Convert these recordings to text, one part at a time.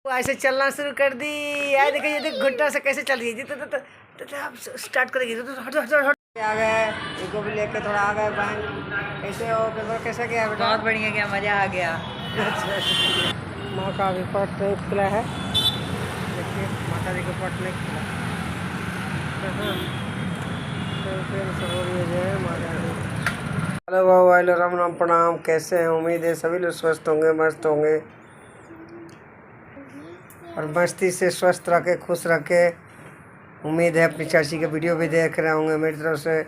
ऐसे चलना शुरू कर दी यार। देखिए ये देख घुटना से कैसे चल रही है। तो अब स्टार्ट करेगी। तो हट हट हट आ गए। इनको भी लेके थोड़ा आ गए बैंक। कैसे हो? पेपर कैसे गया बेटा? बहुत बढ़िया गया, मज़ा आ गया। अच्छा माँ का अभी पट नहीं खुला है। देखिए माता जी का पट नहीं खुला। हेलो बाबू, हेलो, राम राम, प्रणाम। कैसे हैं? उम्मीद है सभी लोग स्वस्थ होंगे, मस्त होंगे और मस्ती से स्वस्थ रखे, खुश रखे। उम्मीद है अपनी चाची के वीडियो भी देख रहे होंगे। मेरी तरफ से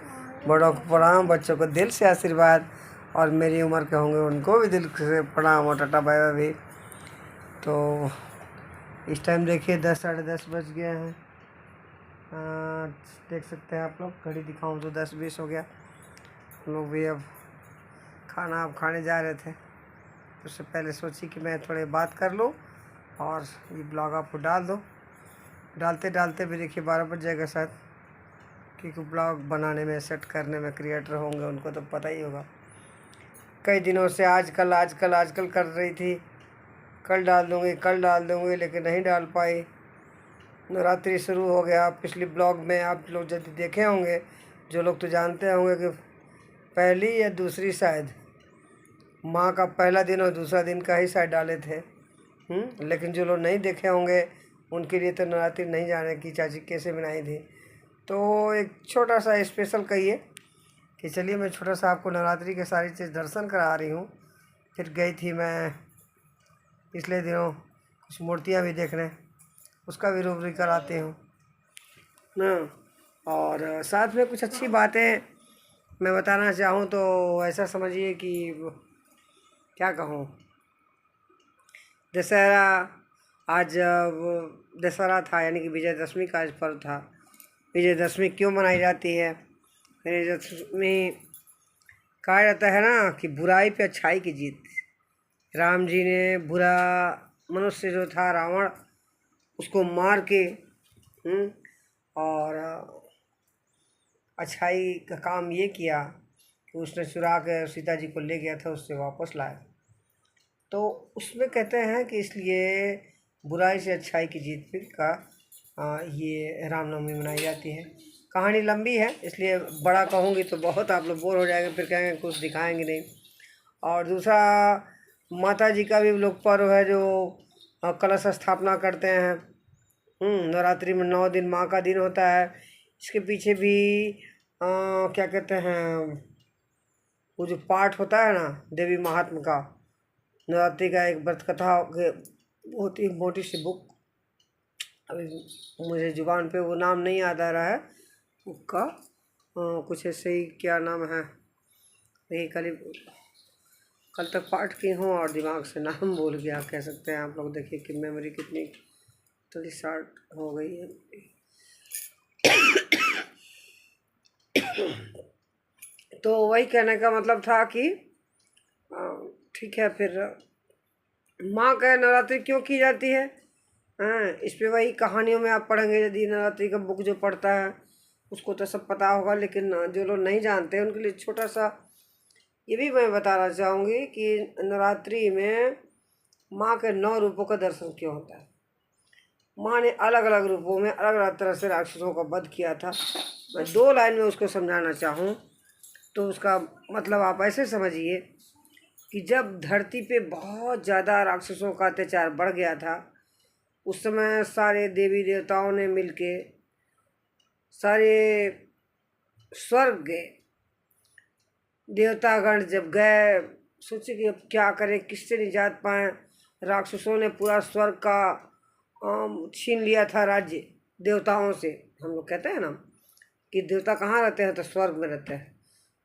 बड़ों को प्रणाम, बच्चों को दिल से आशीर्वाद, और मेरी उम्र के होंगे उनको भी दिल से प्रणाम और टाटा बाय बाय भी। तो इस टाइम देखिए 10 साढ़े 10 बज गए हैं। देख सकते हैं आप लोग, घड़ी दिखाऊं तो 10:20 हो गया। हम लोग भी अब खाने जा रहे थे। तो उससे पहले सोची कि मैं थोड़ी बात कर लूँ और ये ब्लॉग आपको डाल दो। डालते डालते भी देखिए 12 बज जाएगा शायद, क्योंकि ब्लॉग बनाने में, सेट करने में क्रिएटर होंगे उनको तो पता ही होगा। कई दिनों से आजकल कर रही थी, कल डाल दूँगी, लेकिन नहीं डाल पाई। नवरात्रि शुरू हो गया। पिछली ब्लॉग में आप लोग यदि देखे होंगे, जो लोग तो जानते होंगे कि पहली या दूसरी शायद माँ का पहला दिन और दूसरा दिन का ही शायद डाले थे। लेकिन जो लोग नहीं देखे होंगे उनके लिए तो नवरात्रि नहीं जाने की चाची कैसे बनाई थी। तो एक छोटा सा स्पेशल कहिए कि चलिए मैं छोटा सा आपको नवरात्रि के सारी चीज़ दर्शन करा रही हूँ। फिर गई थी मैं पिछले दिनों कुछ मूर्तियाँ भी देखने, उसका भी रूबरू कराती हूँ ना। और साथ में कुछ अच्छी बातें मैं बताना चाहूँ तो ऐसा समझिए कि क्या कहूँ, दशहरा आज वो दशहरा था, यानी कि विजयदशमी का आज पर्व था। विजयदशमी क्यों मनाई जाती है? विजयदशमी कहा जाता है ना कि बुराई पे अच्छाई की जीत। राम जी ने बुरा मनुष्य जो था रावण, उसको मार के और अच्छाई का काम ये किया कि उसने चुरा के सीता जी को ले गया था, उससे वापस लाया। तो उसमें कहते हैं कि इसलिए बुराई से अच्छाई की जीत पे का ये रामनवमी मनाई जाती है। कहानी लंबी है, इसलिए बड़ा कहूँगी तो बहुत आप लोग बोर हो जाएंगे, फिर कहेंगे कुछ दिखाएंगे नहीं। और दूसरा, माता जी का भी लोग पर्व है जो कलश स्थापना करते हैं। नवरात्रि में 9 दिन माँ का दिन होता है। इसके पीछे भी क्या कहते हैं, वो जो पाठ होता है ना देवी महात्म का, नवरात्रि का एक व्रत कथा के बहुत ही मोटी सी बुक, अभी मुझे जुबान पे वो नाम नहीं याद आ रहा है बुक का। कुछ ऐसे ही, क्या नाम है, नहीं कल तक पाठ की हूँ और दिमाग से नाम भूल गया। कह सकते हैं आप लोग, देखिए कि मेमोरी कितनी थोड़ी शॉर्ट हो गई है। तो वही कहने का मतलब था कि ठीक है, फिर माँ का नवरात्रि क्यों की जाती है? इस पे वही कहानियों में आप पढ़ेंगे, यदि नवरात्रि का बुक जो पढ़ता है उसको तो सब पता होगा, लेकिन जो लोग नहीं जानते उनके लिए छोटा सा ये भी मैं बताना चाहूँगी कि नवरात्रि में माँ के 9 रूपों का दर्शन क्यों होता है। माँ ने अलग अलग रूपों में अलग अलग तरह से राक्षसों का वध किया था। मैं 2 लाइन में उसको समझाना चाहूँ तो उसका मतलब आप ऐसे समझिए कि जब धरती पे बहुत ज़्यादा राक्षसों का अत्याचार बढ़ गया था, उस समय सारे देवी देवताओं ने मिलके सारे स्वर्ग गए। देवतागण जब गए, सोचे कि अब क्या करें, किससे निजात पाएँ। राक्षसों ने पूरा स्वर्ग का छीन लिया था राज्य देवताओं से। हम लोग कहते हैं ना कि देवता कहाँ रहते हैं, तो स्वर्ग में रहते हैं।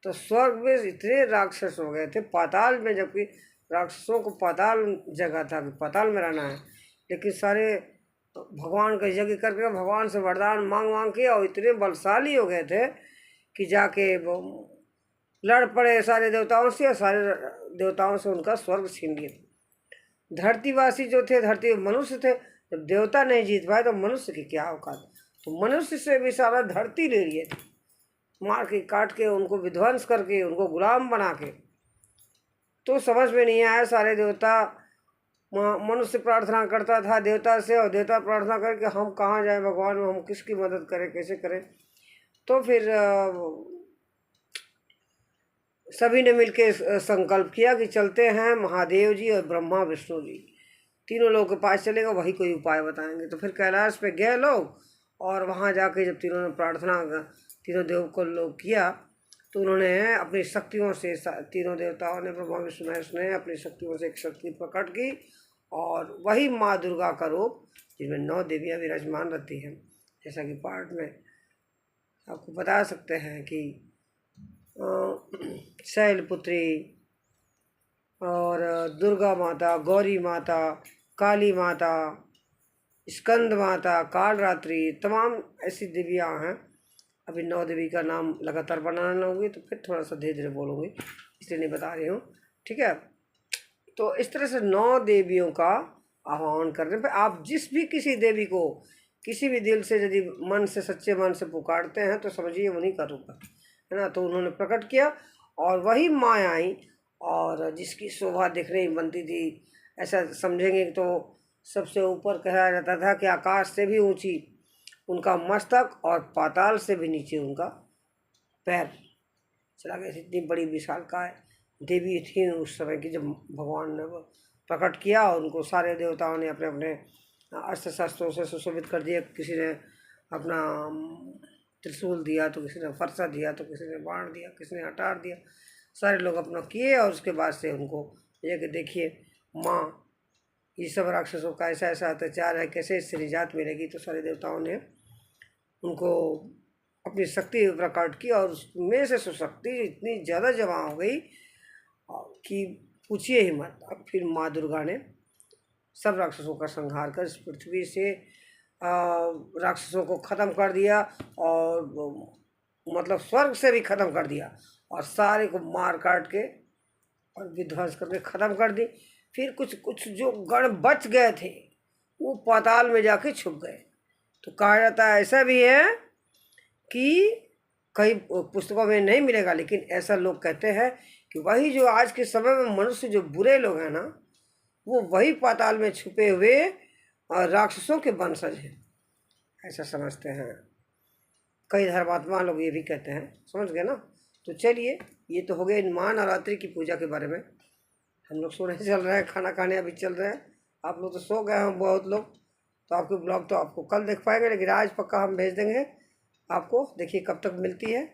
तो स्वर्ग में इतने राक्षस हो गए थे, पाताल में, जबकि राक्षसों को पाताल जगह था कि पाताल में रहना है, लेकिन सारे भगवान का यज्ञ करके भगवान से वरदान मांग के और इतने बलशाली हो गए थे कि जाके वो लड़ पड़े सारे देवताओं से, और सारे देवताओं से उनका स्वर्ग छीन लिए। धरतीवासी जो थे, धरती मनुष्य थे, जब देवता नहीं जीत पाए तो मनुष्य की क्या औकात। तो मनुष्य से भी सारा धरती ले लिए थे, मार के काट के, उनको विध्वंस करके, उनको गुलाम बना के। तो समझ में नहीं आया, सारे देवता मनुष्य प्रार्थना करता था देवता से, और देवता प्रार्थना करके हम कहाँ जाएं भगवान, हम किसकी मदद करें, कैसे करें। तो फिर सभी ने मिलकर संकल्प किया कि चलते हैं महादेव जी और ब्रह्मा विष्णु जी, तीनों लोगों के पास चलेगा, वही कोई उपाय बताएंगे। तो फिर कैलाश पे गए लोग, और वहाँ जाके जब तीनों ने प्रार्थना, तीनों देव को लोग किया, तो उन्होंने अपनी शक्तियों से, तीनों देवताओं ने, ब्रह्मा विष्णु महेश ने अपनी शक्तियों से एक शक्ति प्रकट की, और वही माँ दुर्गा का रूप, जिसमें 9 देवियाँ विराजमान रहती हैं। जैसा कि पाठ में आपको बता सकते हैं कि शैलपुत्री और दुर्गा माता, गौरी माता, काली माता, स्कंद माता, कालरात्रि, तमाम ऐसी देवियाँ हैं। अभी 9 देवी का नाम लगातार बनाना होगी, तो फिर थोड़ा सा धीरे धीरे बोलूँगी, इसलिए नहीं बता रही हूँ, ठीक है। तो इस तरह से 9 देवियों का आह्वान करने पे आप जिस भी किसी देवी को किसी भी दिल से, यदि मन से, सच्चे मन से पुकारते हैं, तो समझिए उन्हीं का रूप है ना। तो उन्होंने प्रकट किया, और वही माँ आई, और जिसकी शोभा देखने ही बनती थी। ऐसा समझेंगे तो सबसे ऊपर कहा जाता था कि आकाश से भी ऊंची उनका मस्तक, और पाताल से भी नीचे उनका पैर चला गया। इतनी बड़ी विशालकाय देवी थी उस समय की, जब भगवान ने प्रकट किया, और उनको सारे देवताओं ने अपने अपने अस्त्र शस्त्रों से सुशोभित कर दिया। किसी ने अपना त्रिशूल दिया, तो किसी ने फरसा दिया, तो किसी ने बाण दिया, किसी ने हटार दिया, सारे लोग अपना किए। और उसके बाद से उनको ये कि देखिए माँ, ये सब राक्षसों का ऐसा ऐसा अत्याचार है, कैसे इससे निजात मिलेगी। तो सारे देवताओं ने उनको अपनी शक्ति प्रकट की, और उसमें से शक्ति इतनी ज़्यादा जमा हो गई कि पूछिए ही मत। अब फिर माँ दुर्गा ने सब राक्षसों का संहार कर इस पृथ्वी से राक्षसों को ख़त्म कर दिया, और मतलब स्वर्ग से भी ख़त्म कर दिया, और सारे को मार काट के और विध्वंस करके ख़त्म कर दी। फिर कुछ जो गण बच गए थे, वो पाताल में जाके छुप गए। तो कहा जाता है, ऐसा भी है कि कई पुस्तकों में नहीं मिलेगा, लेकिन ऐसा लोग कहते हैं कि वही जो आज के समय में मनुष्य जो बुरे लोग हैं ना, वो वही पाताल में छुपे हुए राक्षसों के वंशज हैं, ऐसा समझते हैं। कई धर्मात्मा लोग ये भी कहते हैं, समझ गए ना। तो चलिए, ये तो हो गया महानवरात्रि की पूजा के बारे में। हम लोग सोने चल रहे हैं, खाना खाने अभी चल रहे हैं। आप लोग तो सो गए हैं बहुत लोग, तो आपके ब्लॉग तो आपको कल देख पाएंगे, लेकिन आज पक्का हम भेज देंगे आपको। देखिए कब तक मिलती है,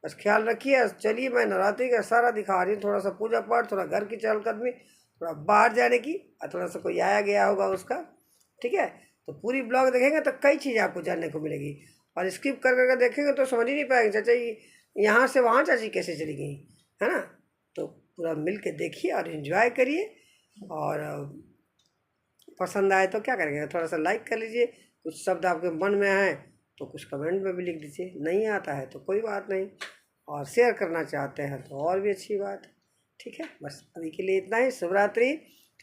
बस ख्याल रखिए। चलिए, मैं नवरात्रि का सारा दिखा रही हूँ, थोड़ा सा पूजा पाठ, थोड़ा घर की चहलकदमी, थोड़ा बाहर जाने की, और थोड़ा सा कोई आया गया होगा उसका, ठीक है। तो पूरी ब्लॉग देखेंगे तो कई चीज़ें आपको जानने को मिलेगी, और स्किप कर करके देखेंगे तो समझ ही नहीं पाएंगे, चाचा यहाँ से वहाँ चाची कैसे चली गई, है ना। तो पूरा मिल के देखिए और इन्जॉय करिए, और पसंद आए तो क्या करेंगे, थोड़ा सा लाइक कर लीजिए। कुछ शब्द आपके मन में आए तो कुछ कमेंट में भी लिख दीजिए, नहीं आता है तो कोई बात नहीं, और शेयर करना चाहते हैं तो और भी अच्छी बात है, ठीक है। बस अभी के लिए इतना ही। शिवरात्रि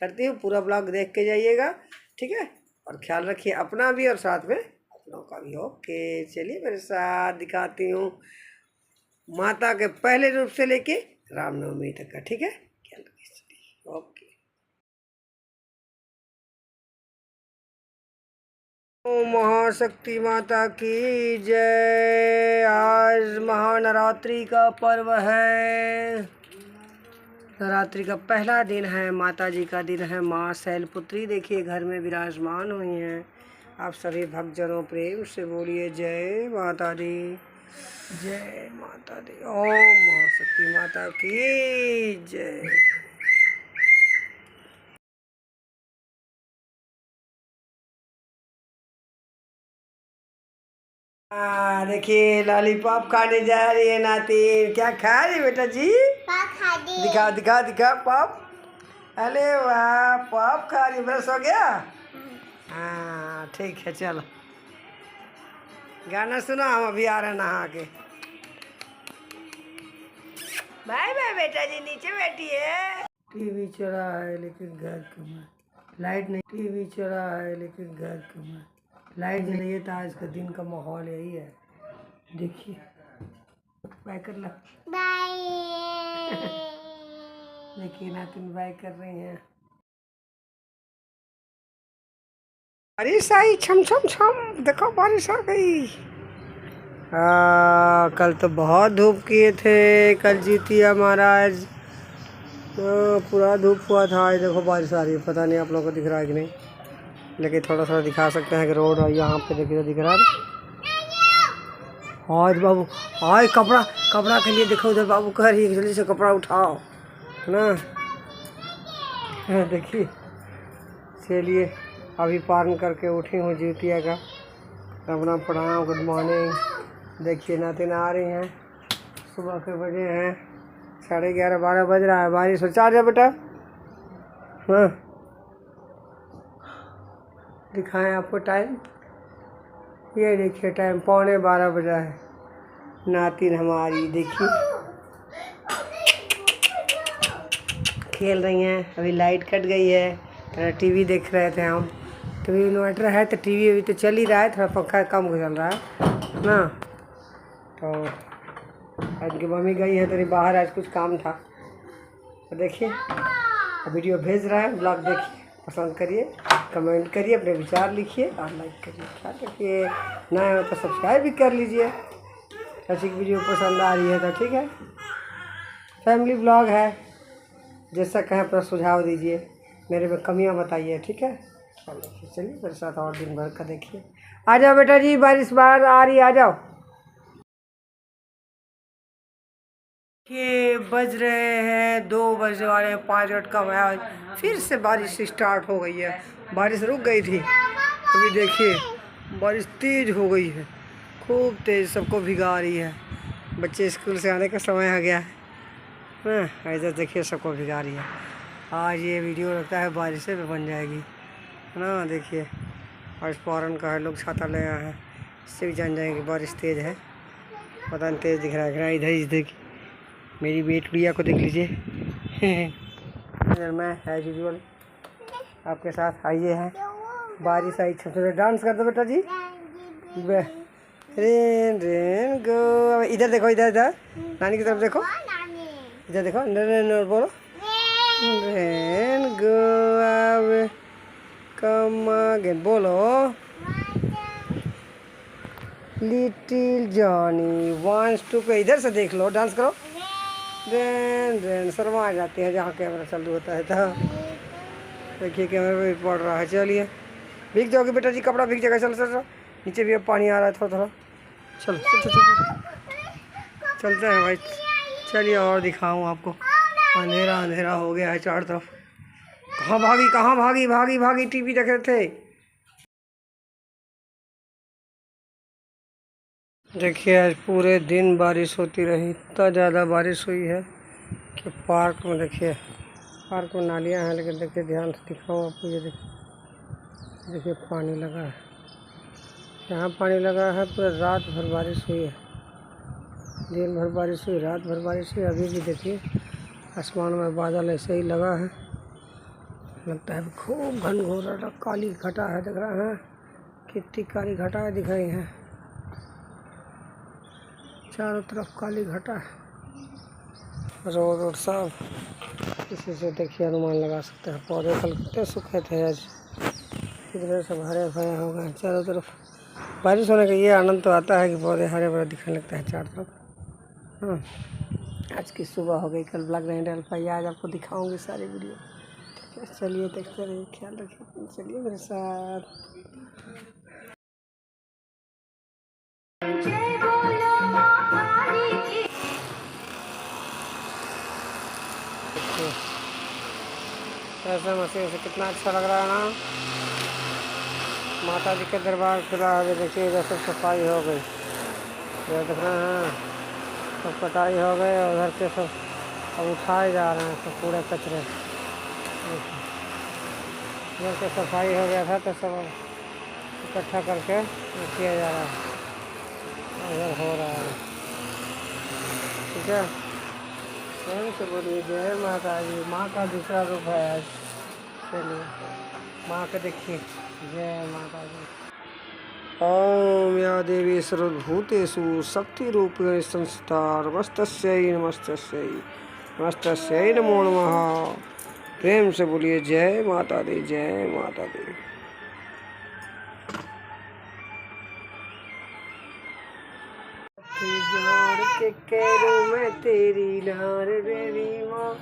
करती हूँ, पूरा ब्लॉग देख के जाइएगा, ठीक है। और ख्याल रखिए अपना भी और साथ में अपनों का भी। ओके, चलिए मेरे साथ दिखाती हूँ माता के पहले रूप से लेके रामनवमी तक का, ठीक है। ख्याल रखिए, ओके। ओम महाशक्ति माता की जय। आज महानवरात्रि का पर्व है, नवरात्रि का पहला दिन है, माता जी का दिन है। माँ शैलपुत्री देखिए घर में विराजमान हुई हैं। आप सभी भक्तजनों प्रेम से बोलिए जय माता दी, जय माता दी। ओम महाशक्ति माता की जय। देखिए लॉलीपॉप खाने जा रही है नातिन। क्या खा रही बेटा जी? दिखा दिखा दिखा पॉप। अरे वाह, पॉप खा रही। ब्रश हो गया? हाँ ठीक है, चलो गाना सुना, हम अभी आ रहे हैं नहा के। बाय बाय बेटा जी, नीचे बैठिए। टीवी चला है लेकिन घर कम है, लाइट नहीं। टीवी चला है लेकिन घर कम है, लाइट नहीं है। तो आज का दिन का माहौल यही है, देखिए। बाय कर ला, बाय। देखिए नातिन बाय कर रही हैं। बारिश आई छम छम छम, देखो बारिश आ गई। कल तो बहुत धूप किए थे, कल जीतिया महाराज तो पूरा धूप हुआ था। आज देखो बारिश आ रही है, पता नहीं आप लोगों को दिख रहा है कि नहीं, लेकिन थोड़ा थोड़ा दिखा सकते हैं कि रोड और यहाँ पे देखिए दिख रहा है। आज बाबू आज कपड़ा के लिए देखो, उधर बाबू कह रही है जल्दी से कपड़ा उठाओ, है ना। देखिए चलिए अभी पारण करके उठी हूँ जीतिया का, अपना प्रणाम, गुड मॉर्निंग। देखिए नातिन आ रही हैं, सुबह के बजे हैं 11:30-12 बज रहा है। बारिश हो चार जा बेटा। हाँ दिखाएं आपको टाइम, ये देखिए टाइम 11:15 बजा है। नातिन हमारी देखिए खेल रही हैं। अभी लाइट कट गई है, टीवी देख रहे थे हम, तो इन्वर्टर है तो टीवी अभी तो चल ही रहा है, थोड़ा पंखा कम चल रहा है ना। तो आज की मम्मी गई है तो बाहर, आज कुछ काम था। तो देखिए वीडियो भेज रहा है, ब्लॉग देखिए, पसंद करिए, कमेंट करिए, अपने विचार लिखिए और लाइक करिए। ख्याल रखिए, नए हो तो सब्सक्राइब भी कर लीजिए। ऐसी वीडियो पसंद आ रही है तो ठीक है, फैमिली ब्लॉग है, जैसा कहें अपना सुझाव दीजिए, मेरे में कमियां बताइए, ठीक है। चलिए मेरे साथ और दिन भर का देखिए। आ जाओ बेटा जी, बारिश बाहर आ रही है, आ जाओ। ये बज रहे हैं 2 बजे वाले हैं, 5 मिनट का है, फिर से बारिश स्टार्ट हो गई है। बारिश रुक गई थी, अभी देखिए बारिश तेज़ हो गई है, खूब तेज़, सबको भिगा रही है। बच्चे स्कूल से आने का समय आ गया है ना, इधर देखिए सबको भिगा रही है। आज ये वीडियो लगता है बारिश पे बन जाएगी, है ना। देखिए आज पारण का है, लोग छाता ले आए हैं, इससे भी जान जाएंगे बारिश तेज़ है। पता नहीं तेज़ दिख रहा है, इधर देखिए मेरी बेटुड़िया को देख लीजिए। इधर मैं एज यूजुअल आपके साथ आइए हैं। बारिश आई, छोटे डांस कर दो बेटा जी। रेन रेन गो, इधर देखो, इधर इधर नानी की तरफ देखो, इधर देखो, रेन बोलो, रेन गो अब कम अगेन बोलो, लिटिल जॉनी वांट्स टू पे। इधर से देख लो, डांस करो। रेन रेन शर्मा आ जाती है जहाँ कैमरा चालू होता है, तो देखिए कैमरा पे पड़ रहा है। चलिए भीग जाओगे बेटा जी, कपड़ा भीग जाएगा। चलो चलो नीचे भी अब पानी आ रहा है थोड़ा थोड़ा, चलो चलते हैं भाई। चलिए और दिखाऊँ आपको, अंधेरा अंधेरा हो गया है चारों तरफ। कहाँ भागी, कहाँ भागी, भागी भागी टीवी देख रहे थे। देखिए आज पूरे दिन बारिश होती रही, इतना ज़्यादा बारिश हुई है कि पार्क में देखिए, पार्क में नालियाँ हैं, लेकिन देखिए ध्यान से दिखाऊँ आपको, ये देखिए पानी लगा है, यहाँ पानी लगा है। पूरा रात भर बारिश हुई है, दिन भर बारिश हुई, रात भर बारिश हुई। अभी भी देखिए आसमान में बादल ऐसे ही लगा है, लगता है खूब घनघोर काली घटा है, दिख रहा है कितनी काली घटाएं दिख रही हैं, चारों तरफ काली घटा है। रोड साफ, इसी से देखिए अनुमान लगा सकते हैं। पौधे कल कितने सूखे थे, आज कितने सब हरे भरे हो गए चारों तरफ। बारिश होने का ये आनंद तो आता है कि पौधे हरे भरे दिखने लगते हैं चारों तरफ। हाँ आज की सुबह हो गई, कल ब्लॉग नहीं डाल पाई, आज आपको दिखाऊंगी सारी वीडियो, ठीक है। चलिए देखते रहिए, ख्याल रखिए, चलिए मेरे साथ। ऐसे मशीन से कितना अच्छा लग रहा है ना, माता जी के दरबार खुला है। देखिए इधर सब सफाई हो गई, इधर देख रहे हैं सब कटाई हो गई, उधर से सब अब उठाए जा रहे हैं सब कूड़े कचरे। इधर से सफाई हो गया था तो सब इकट्ठा करके किया जा रहा है, इधर हो रहा है, ठीक है। प्रेम से बोलिए जय माता जी, माँ का दूसरा रूप है आज। चलिए माँ के देखिए, जय माता जी। ओम या देवी सर्वभूतेषु शक्ति रूपेण संस्था नमस्तस्यै नमस्तस्यै नमस्तस्यै नमो नमः। प्रेम से बोलिए जय माता दी, जय माता दी। जोड़ के करूँ मैं तेरी लार रेरी माँ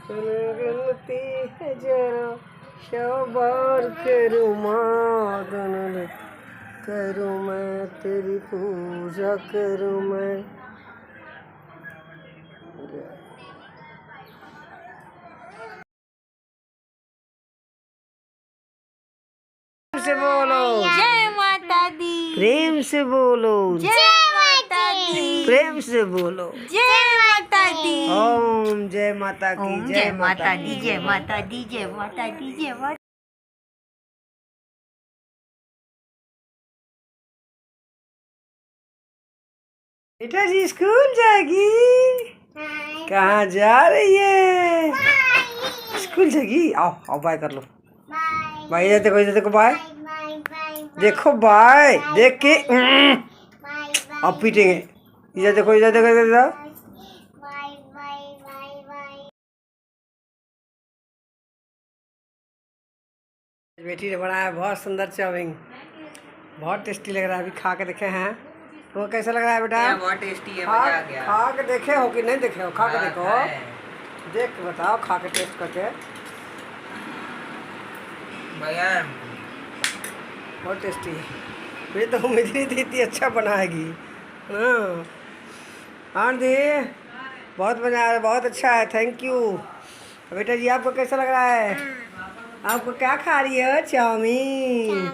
गनती है जरा शबार करूँ माँ करूँ मैं तेरी पूजा करूँ मैं। से बोलो जय माता दी। प्रेम से बोलो जय माता दी। प्रेम से बोलो जय माता दी। ओम जय माता की ओम जय माता दी। जय माता दी। जय माता दी। जय माता। बेटा जी स्कूल जाएगी? कहाँ जा रही है? स्कूल जाएगी? आओ आओ बाय कर लो। बाय इधर देखो, इधर देखो बाय। देखो बाय देख के अब पीटेंगे। इधर देखो, इधर देखो, इधर देखो। बेटी ने बनाया बहुत सुंदर चाउमीन, बहुत टेस्टी लग रहा है। अभी खा के देखे हैं वो कैसा लग रहा है बेटा? बहुत टेस्टी है, मजा आ गया। खा के देखे हो कि नहीं देखे हो? खा के देखो, देख के बताओ, खा के टेस्ट करके। भैया बहुत टेस्टी है। मुझे तो उम्मीद नहीं थी इतनी अच्छा बनाएगी। हाँ हाँ दी, बहुत मजा आ रहा है, बहुत अच्छा है, थैंक यू। बेटा जी आपको कैसा लग रहा है? आपको क्या खा रही हो? चाउमीन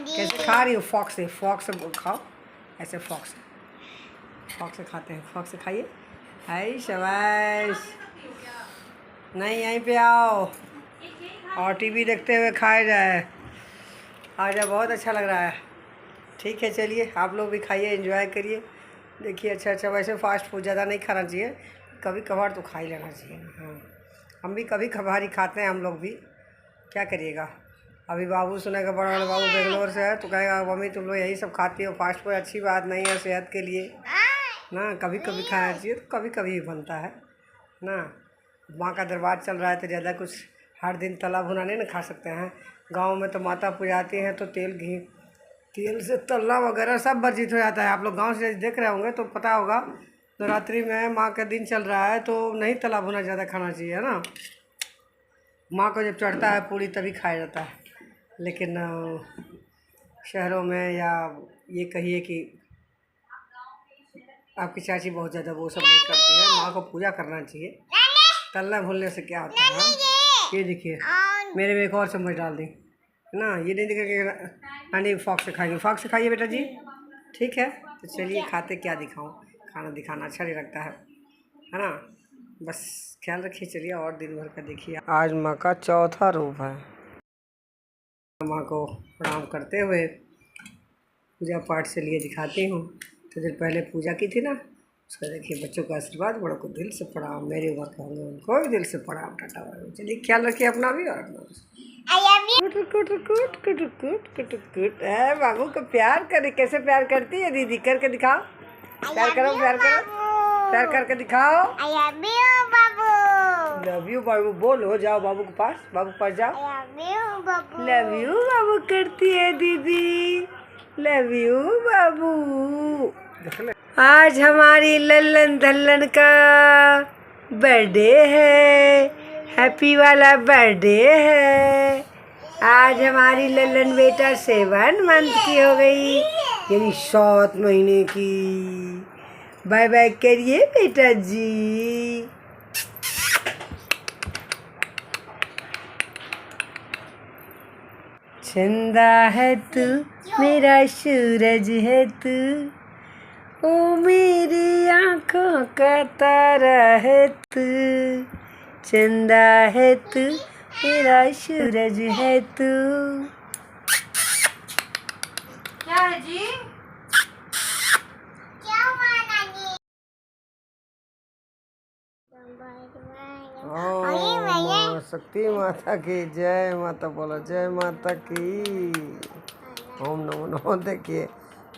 कैसे खा रही हो? फॉक से खाओ, ऐसे फॉक से खाते हैं, फॉक से खाइए। हाय शाबाश। नहीं यहीं पे आओ और टीवी देखते हुए खाया जाए। आज बहुत अच्छा लग रहा है। ठीक है चलिए आप लोग भी खाइए, एंजॉय करिए, देखिए अच्छा अच्छा। वैसे फास्ट फूड ज़्यादा नहीं खाना चाहिए, कभी कभार तो खा ही लेना चाहिए। हाँ हम भी कभी कभार ही खाते हैं, हम लोग भी, क्या करिएगा। अभी बाबू सुनेगा, बड़ा वाला बाबू बेंगलोर से है, तो कहेगा मम्मी तुम लोग यही सब खाती हो, फास्ट फूड अच्छी बात नहीं है सेहत के लिए ना, कभी कभी खाना चाहिए। तो कभी कभी बनता है ना, माँ का दरबार चल रहा है तो ज़्यादा कुछ हर दिन तला भुना नहीं ना खा सकते हैं। गांव में तो माता पुजाती हैं तो तेल से तलना वगैरह सब वर्जित हो जाता है। आप लोग गांव से देख रहे होंगे तो पता होगा, नवरात्रि में माँ का दिन चल रहा है तो नहीं तला भुना ज़्यादा खाना चाहिए, है ना। माँ को जब चढ़ता है पूरी तभी खाया जाता है, लेकिन शहरों में या ये कहिए कि आपकी चाची बहुत ज़्यादा वो सब नहीं करती है। माँ को पूजा करना चाहिए, तलना भूलने से क्या होता है। ये देखिए मेरे में एक और चम्मच डाल दी ना, ये नहीं दिखेगा। नहीं फॉक से खाइए, फॉक से खाइए बेटा जी, ठीक है। तो चलिए खाते, क्या दिखाऊं, खाना दिखाना अच्छा नहीं लगता है ना। बस ख्याल रखिए, चलिए और दिन भर का देखिए। आज माँ का चौथा रूप है। माँ को प्रणाम करते हुए पूजा पाठ से लिए दिखाती हूँ। तो दिन पहले पूजा की थी ना, उसका देखिए बच्चों का आशीर्वाद, बड़ों को दिल से प्रणाम, मेरी उम्र का होंगे उनको भी दिल से प्रणाम, टाटा बाय। चलिए ख्याल रखिए अपना भी और अपना। कुट बाबू को प्यार करे, कैसे प्यार करती है दीदी, करके दिखाओ, प्यार करो, प्यार करो, प्यार करके दिखाओ। लव यू बाबू बोलो, जाओ बाबू के पास, बाबू के पास जाओ। लव यू बाबू करती है दीदी, लव यू बाबू। आज हमारी लल्लन धल्लन का बर्थडे है, हैप्पी वाला बर्थडे है। आज हमारी लल्लन बेटा 7 मंथ की हो गई, यानी 7 महीने की। बाय बाय करिए बेटा जी। चंदा है तू, मेरा सूरज है तू, ओ मेरी आँखों का तारा है तू। चंदा है तू, मेरा सूरज है तू। क्या है जी? ओम शक्ति माता की जय माता, बोलो जय माता की। ओम नमो नमो, देखिए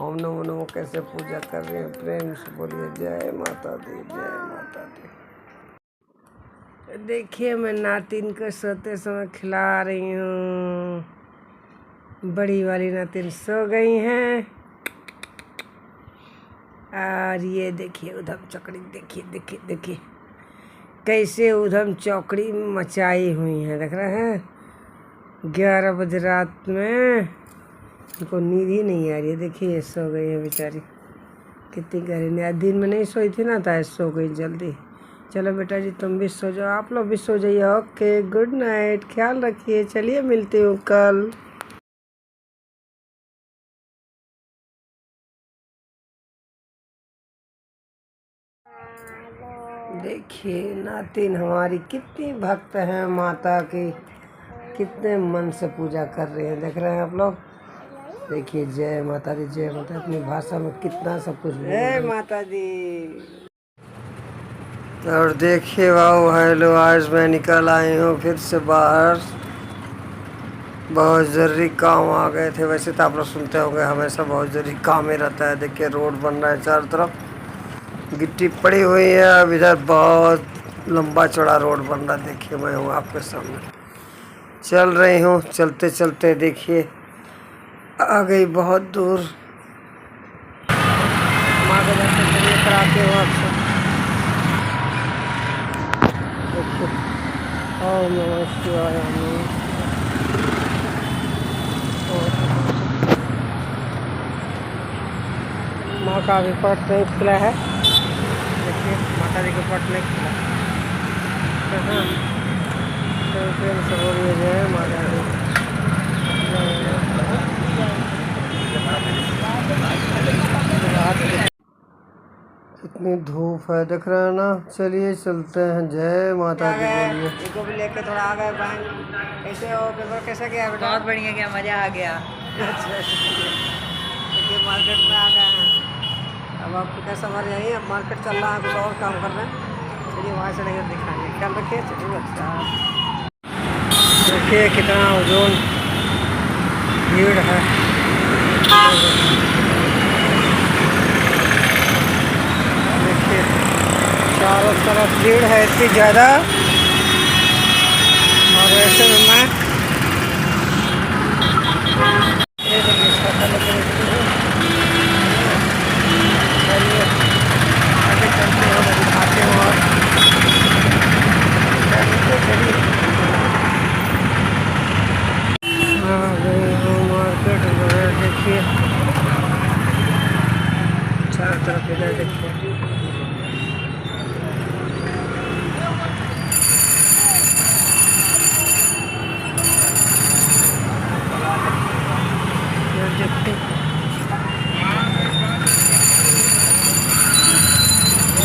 ओम नमो नमो कैसे पूजा कर रहे हैं, प्रेम से बोलिए जय माता दी, जय माता दी। देखिए मैं नातिन को सोते समय खिला रही हूँ। बड़ी वाली नातिन सो गई हैं, और ये देखिए उधम चौकड़ी, देखिए देखिए देखिए कैसे उधम चौकड़ी मचाई हुई है, देख रहे हैं। 11 बजे रात में उनको नींद ही नहीं आ रही है, देखिए सो गई है बेचारी। कितनी गर्मी है, दिन में नहीं सोई थी ना, तो आज सो गई जल्दी। चलो बेटा जी तुम भी सो जाओ, आप लोग भी सो जाइए। ओके गुड नाइट, ख्याल रखिए। चलिए मिलती हूँ कल। देखिए नातिन हमारी कितनी भक्त है माता की, कितने मन से पूजा कर रहे हैं, देख रहे हैं आप लोग। देखिए जय माता दी, जय माता, अपनी भाषा में कितना सब कुछ जय माता दी। और देखिए वाओ हेलो, आज मैं निकल आई हूँ फिर से बाहर, बहुत ज़रूरी काम आ गए थे। वैसे तो आप लोग सुनते होंगे हमेशा बहुत ज़रूरी काम ही रहता है। देखिए रोड बन रहा है, चारों तरफ गिट्टी पड़ी हुई है। अब इधर बहुत लंबा चौड़ा रोड बन रहा है। देखिए मैं हूँ आपके सामने, चल रही हूँ, चलते चलते देखिए आ गई बहुत दूर। माँ के दर्शन चलिए कराते हो आपसे। देखिए ओम नमः शिवाय, ओम नमः शिवाय। माँ का अभी पट नहीं खुला है, देखिए माता जी का पट नहीं खुला। हाँ प्रेम से बोलिए जय माता दी। कितनी धूप है देख रहे हैं ना। चलिए चलते हैं, जय माता दी बोलिए। इनको भी लेके थोड़ा आ गए बैंक। कैसे हो, पेपर कैसे गया बेटा? बहुत बढ़िया गया, मजा आ गया। देखिए मार्केट में आ गए हैं। अब आपको कैसा मर जाइए, अब मार्केट चल रहा है, कुछ और काम कर रहे हैं। चलिए वहाँ से नहीं दिखाएंगे, ख्याल रखिए। चलिए अच्छा देखिए कितना ओजोन भीड़ है। देखिए चारों तरफ भीड़ है इतनी ज़्यादा, और ऐसे में मैं ये देखिए छोटा लेकर चलिए आगे चलते हो, दिखाते हो। और आ गई हूँ मार्केट में, देखिए चारों तरफ इधर देखिए।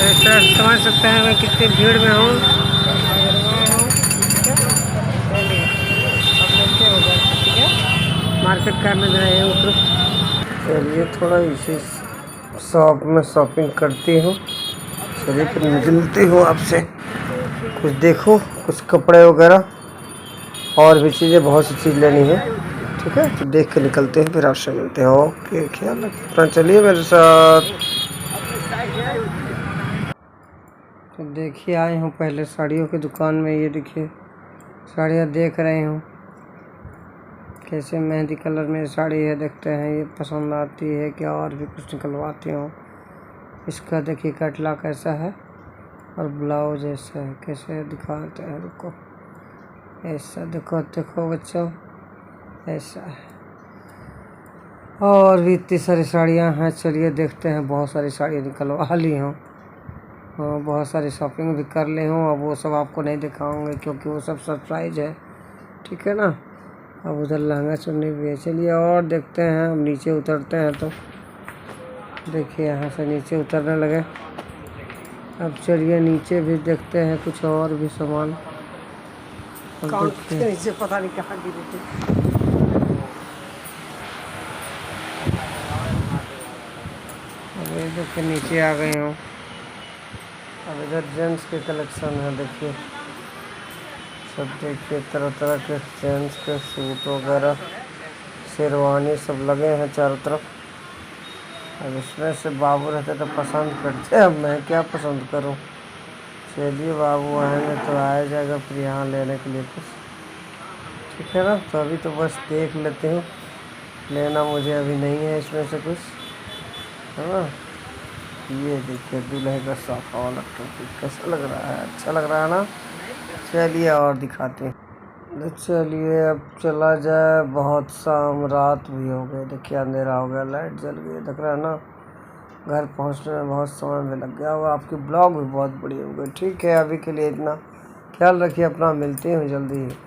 ऐसा समझ सकते हैं मैं कितनी भीड़ में हूँ। ठीक है मार्केट करने जाए उधर। चलिए थोड़ा इसी शॉप में शॉपिंग करती हूँ। चलिए फिर मिलती हूँ आपसे। कुछ देखो, कुछ कपड़े वगैरह और भी चीज़ें, बहुत सी चीज़ लेनी है। ठीक है तो देख के निकलते हैं, फिर आपसे मिलते हैं। ओके ख्याल रखना, चलिए मेरे साथ। तो देखिए आए हूँ पहले साड़ियों की दुकान में। ये देखिए साड़ियाँ देख रहे हूँ, कैसे मेहंदी कलर में साड़ी है, देखते हैं ये पसंद आती है क्या, और भी कुछ निकलवाती हूँ। इसका देखिए कटला कैसा है और ब्लाउज ऐसा है, कैसे दिखाते हैं, रुको। ऐसा देखो देखो बच्चों, ऐसा है। और भी इतनी सारी साड़ियाँ हैं, चलिए देखते हैं। बहुत सारी साड़ियाँ निकलवा ली हूँ, बहुत सारी शॉपिंग भी कर ली हूँ। अब वो सब आपको नहीं दिखाऊंगे क्योंकि वो सब सरप्राइज है, ठीक है ना। अब उधर लहंगा चुन्नी भी है। चलिए और देखते हैं, अब नीचे उतरते हैं। तो देखिए यहाँ से नीचे उतरने लगे। अब चलिए नीचे भी देखते हैं कुछ और भी सामान। नीचे पता नहीं कहाँ गिरी थी। अब ये देखिए नीचे आ गई हूँ। अब इधर जेंट्स के कलेक्शन है, देखिए सब। देखिए तरह तरह के जेंट्स के सूट वगैरह, शेरवानी सब लगे हैं चारों तरफ। अब इसमें से बाबू रहते तो पसंद करते, अब मैं क्या पसंद करूं। चलिए बाबू आएंगे तो आया जाएगा फिर यहाँ लेने के लिए कुछ, ठीक है ना। तो अभी तो बस देख लेते हूँ, लेना मुझे अभी नहीं है इसमें से कुछ, है ना। ये देखिए दूल्हे का सोफा वाला टोपी कैसा लग रहा है, अच्छा लग रहा है ना। चलिए और दिखाते हैं। तो चलिए अब चला जाए, बहुत शाम रात भी हो गई, देखिए अंधेरा हो गया, लाइट जल गई, दिख रहा है ना। घर पहुंचने में बहुत समय भी लग गया और आपकी ब्लॉग भी बहुत बड़ी हो गई। ठीक है, अभी के लिए इतना, ख्याल रखिए अपना, मिलते हैं जल्दी ही।